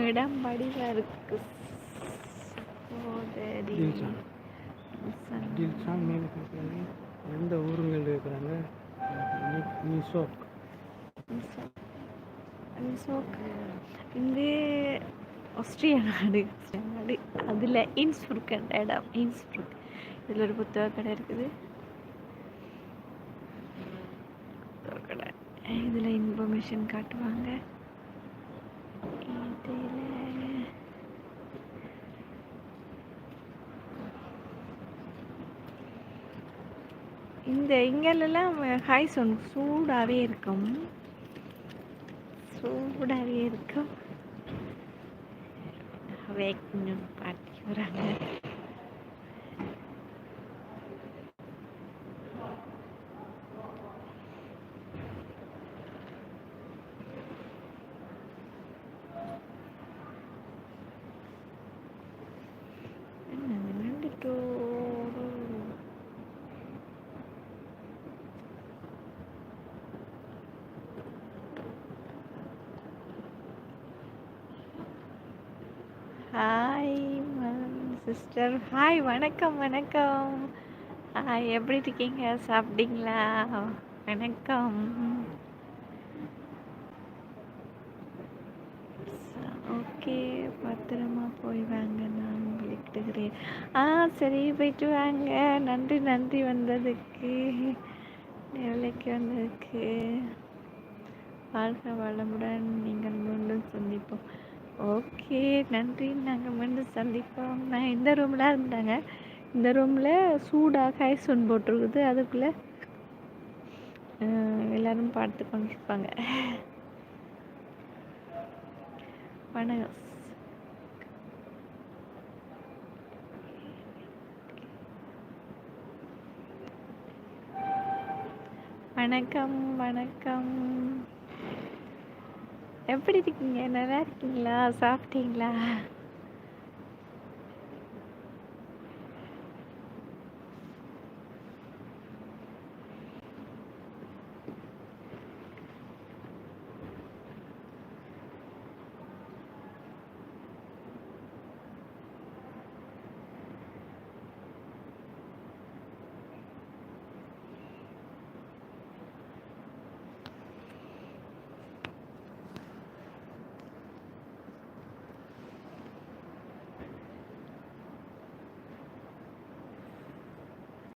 இடம் படிவ இருக்கு சகோதரி எந்த ஊருங்கள் இருக்கிறாங்க? இந்த ஆஸ்திரியா நாடு அதில் இன்ஸ்புருக் என்ற இடம் இன்ஸ்புருக். இதில் ஒரு புத்தக கடை இருக்குது. கடை இதில் இன்ஃபர்மேஷன் காட்டுவாங்க. இந்த இங்கெல்லாம் ஹாய் சொன்ன சூடாகவே இருக்கும். வேக்கணும் பாட்டி வராங்க. ஹாய் சிஸ்டர், ஹாய், வணக்கம் வணக்கம். ஹாய், எப்படி இருக்கீங்க? சாப்பிட்டீங்களா? வணக்கம். ஓகே, பத்திரமா போய் வாங்க, நான் விட்டுக்கிறேன். சரி, போயிட்டு வாங்க. நன்றி நன்றி வந்ததுக்கு, வேலைக்கு வந்ததுக்கு. வாழ்க வளமுடன். நீங்கள் மீண்டும் சந்திப்போம். ஓகே, நன்றி. நாங்கள் மீண்டும் சந்திப்போம். நான் இந்த ரூமில் இருந்தாங்க. இந்த ரூமில் சூடாக ஐஸ்ஒன் போட்டிருக்குது. அதுக்குள்ளே எல்லோரும் பார்த்து கொண்டிருப்பாங்க. வணக்கம். வணக்கம் வணக்கம். எப்படி இருக்கீங்க? நல்லா இருக்கீங்களா? சாப்பிட்டீங்களா?